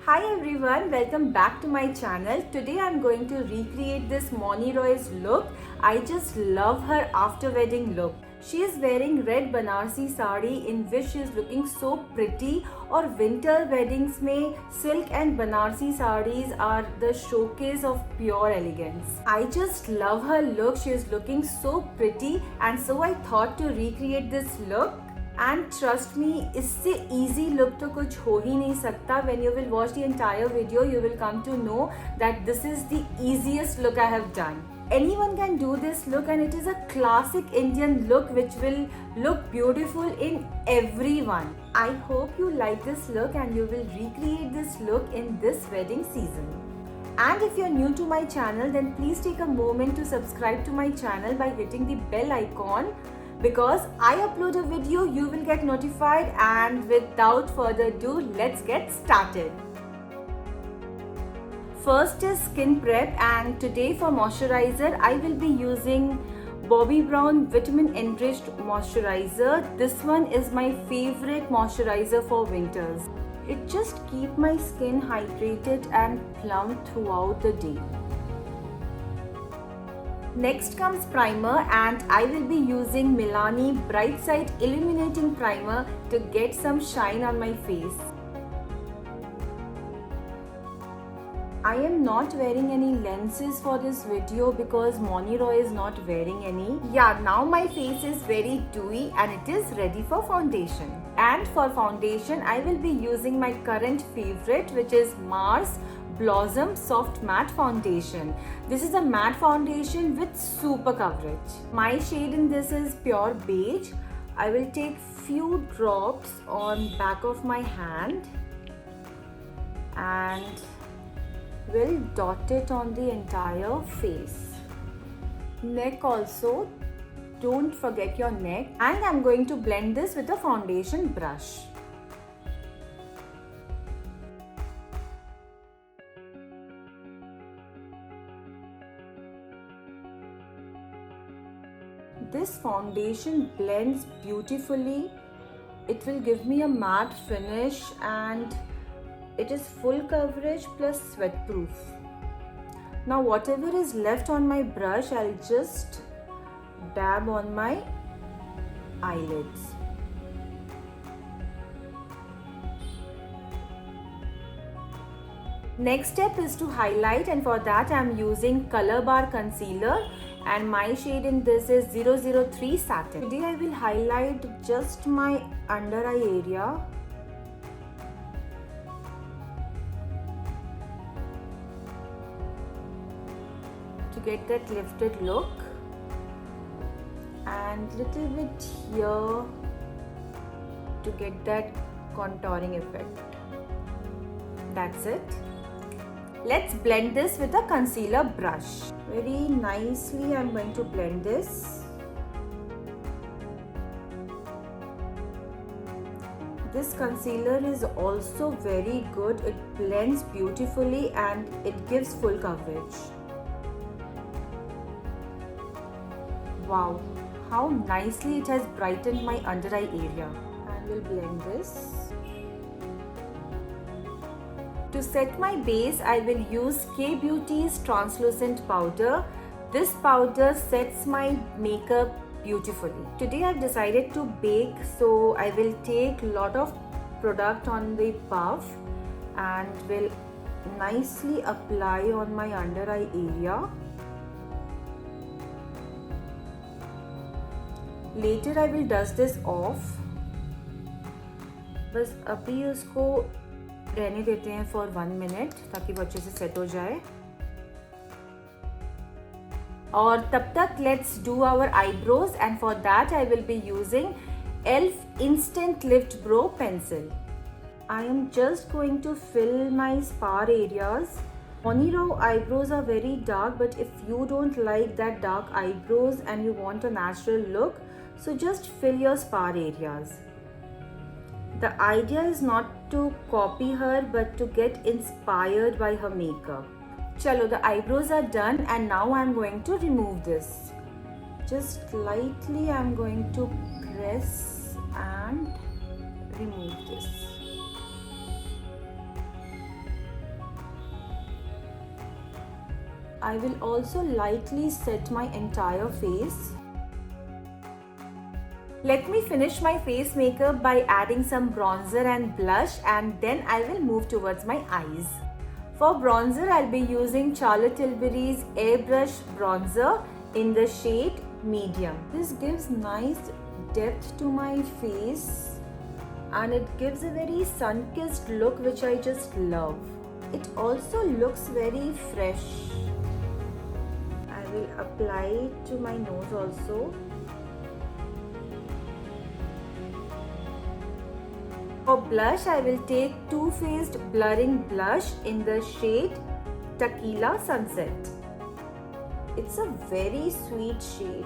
Hi everyone, welcome back to my channel. Today I'm going to recreate this Moni Roy's look. I just love her after wedding look. She is wearing red Banarsi sari in which she is looking so pretty, और winter weddings में silk and Banarsi saris are the showcase of pure elegance. I just love her look. She is looking so pretty and so I thought to recreate this look. And trust me, इससे easy look तो कुछ हो ही नहीं सकता. When you will watch the entire video you will come to know that this is the easiest look I have done. Anyone can do this look and it is a classic Indian look which will look beautiful in everyone. I hope you like this look and you will recreate this look in this wedding season. And if you're new to my channel, then please take a moment to subscribe to my channel by hitting the bell icon. Because I upload a video, you will get notified, and without further ado, let's get started. First is skin prep, and today for moisturizer, I will be using Bobbi Brown Vitamin Enriched Moisturizer. This one is my favorite moisturizer for winters. It just keeps my skin hydrated and plump throughout the day. Next comes primer, and I will be using Milani Bright Side Illuminating Primer to get some shine on my face. I am not wearing any lenses for this video because Moni Roy is not wearing any. Yeah, now my face is very dewy and it is ready for foundation. And for foundation, I will be using my current favorite, which is Mars Blossom Soft Matte Foundation. This is a matte foundation with super coverage. My shade in this is pure beige. I will take few drops on back of my hand and will dot it on the entire face. Neck also, don't forget your neck. And I'm going to blend this with a foundation brush. This foundation blends beautifully. It will give me a matte finish and it is full coverage plus sweat proof. Now whatever is left on my brush, I'll just dab on my eyelids. Next step is to highlight, and for that I'm using Color Bar Concealer, and my shade in this is 003 Satin. Today I will highlight just my under eye area. To get that lifted look, and little bit here to get that contouring effect. That's it. Let's blend this with a concealer brush. Very nicely I'm going to blend this. This concealer is also very good. It blends beautifully and it gives full coverage. Wow, how nicely it has brightened my under eye area. And we'll blend this. To set my base, I will use Kay Beauty's translucent powder. This powder sets my makeup beautifully. Today I've decided to bake, so I will take a lot of product on the puff and will nicely apply on my under eye area. Later I will dust this off. बस अभी उसको रहने देते हैं for 1 minute ताकि वो अच्छे से सेट हो जाए. और तब तक let's do our eyebrows, and for that I will be using ELF Instant Lift Brow Pencil. I am just going to fill my spar areas. Moni Roy eyebrows are very dark, but if you don't like that dark eyebrows and you want a natural look, so just fill your spar areas. The idea is not to copy her but to get inspired by her makeup. Chalo, the eyebrows are done and now I'm going to remove this. Just lightly I'm going to press and remove this. I will also lightly set my entire face. Let me finish my face makeup by adding some bronzer and blush, and then I will move towards my eyes. For bronzer, I'll be using Charlotte Tilbury's Airbrush Bronzer in the shade Medium. This gives nice depth to my face and it gives a very sun-kissed look which I just love. It also looks very fresh. I will apply it to my nose also. For blush, I will take Too Faced Blurring Blush in the shade Tequila Sunset. It's a very sweet shade.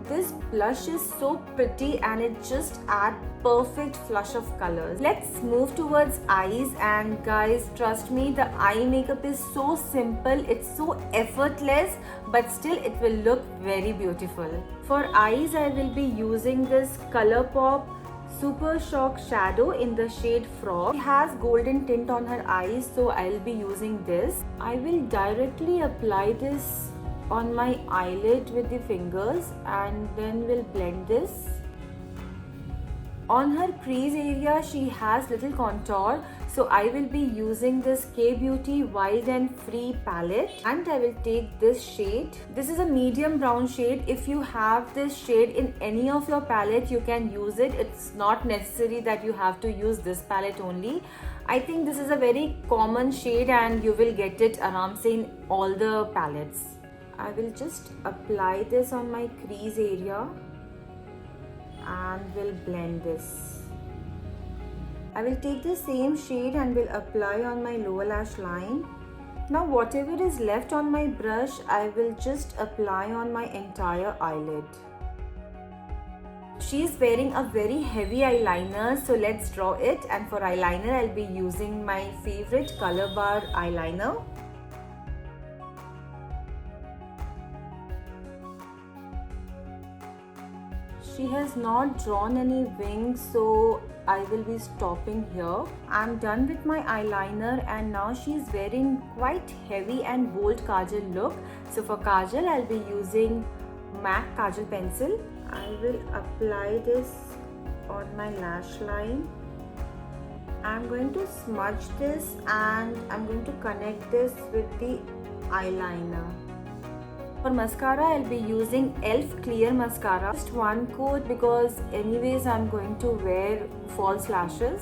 This blush is so pretty and it just adds perfect flush of colors. Let's move towards eyes, and guys, trust me, the eye makeup is so simple, it's so effortless, but still it will look very beautiful. For eyes, I will be using this ColourPop Super Shock Shadow in the shade Frog. It has golden tint on her eyes, so I'll be using this. I will directly apply this on my eyelid with the fingers and then we'll blend this. On her crease area, she has little contour, so I will be using this K-Beauty Wild and Free palette, and I will take this shade. This is a medium brown shade. If you have this shade in any of your palette, you can use it. It's not necessary that you have to use this palette only. I think this is a very common shade and you will get it aram se in all the palettes. I will just apply this on my crease area and will blend this. I will take the same shade and will apply on my lower lash line. Now whatever is left on my brush, I will just apply on my entire eyelid. She is wearing a very heavy eyeliner, so let's draw it. And for eyeliner, I'll be using my favorite Color Bar eyeliner. She has not drawn any wings, so I will be stopping here. I'm done with my eyeliner and now she's wearing quite heavy and bold kajal look. So for kajal, I'll be using MAC Kajal Pencil. I will apply this on my lash line. I'm going to smudge this and I'm going to connect this with the eyeliner. For mascara, I'll be using e.l.f. Clear Mascara. Just one coat because anyways I'm going to wear false lashes.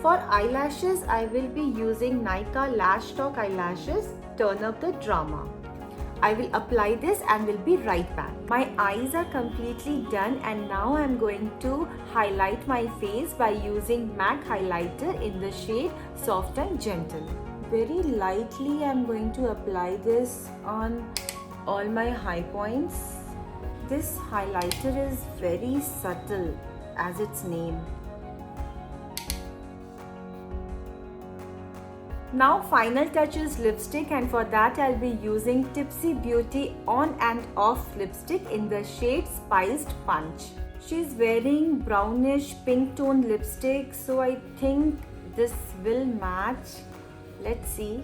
For eyelashes, I will be using Nykaa Lash Talk eyelashes. Turn up the drama. I will apply this and will be right back. My eyes are completely done and now I'm going to highlight my face by using MAC highlighter in the shade Soft and Gentle. Very lightly I'm going to apply this on all my high points. This highlighter is very subtle as its name. Now final touch is lipstick, and for that I'll be using Tipsy Beauty On and Off lipstick in the shade Spiced Punch. She's wearing brownish pink tone lipstick, so I think this will match. Let's see.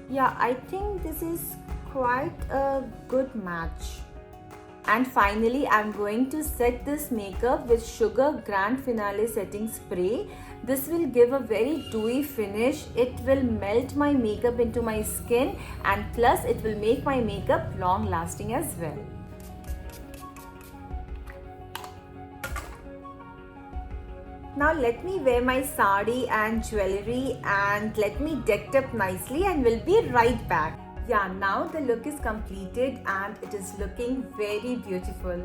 Yeah, I think this is quite a good match. And finally, I'm going to set this makeup with Sugar Grand Finale Setting Spray. This will give a very dewy finish. It will melt my makeup into my skin and plus it will make my makeup long lasting as well. Now let me wear my sari and jewelry and let me decked up nicely and we'll be right back. Yeah, now the look is completed and it is looking very beautiful.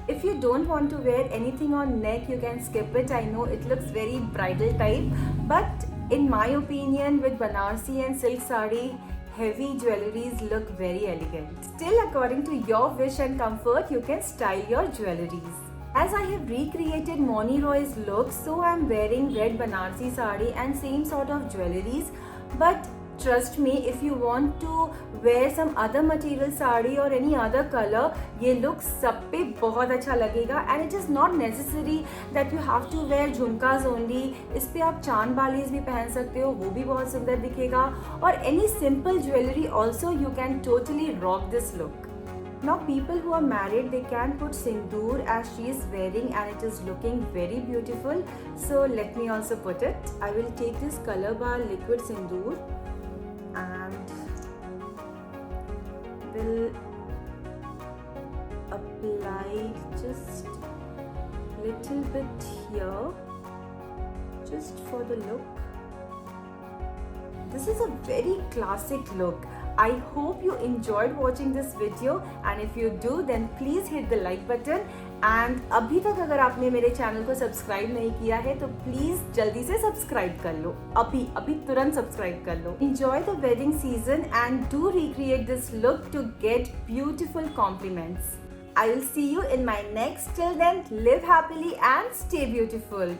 If you don't want to wear anything on neck, you can skip it. I know it looks very bridal type, but in my opinion with Banarsi and silk sari, heavy jewelries look very elegant. Still, according to your wish and comfort, you can style your jewelries. As I have recreated Moni Roy's look, so I am wearing red Banarsi sari and same sort of jewelries, but Trust me, if you want to wear some other material sari or any other color, ये look सब पे बहुत अच्छा लगेगा. And it is not necessary that you have to wear झुमकाज only. इस पे आप चांद बालीज भी पहन सकते हो, वो भी बहुत सुंदर दिखेगा. और any simple jewelry also you can totally rock this look. Now people who are married, they can put sindoor as she is wearing and it is looking very beautiful. So let me also put it. I will take this Color Bar liquid sindoor and will apply just little bit here, just for the look. This is a very classic look. I hope you enjoyed watching this video, and if you do then please hit the like button. And अभी तक अगर आपने मेरे channel को subscribe नहीं किया है तो प्लीज जल्दी से सब्सक्राइब कर लो, अभी तुरंत सब्सक्राइब कर लो. Enjoy the wedding season and do recreate this look to get beautiful compliments. I will see you in my next. Till then, live happily and stay beautiful.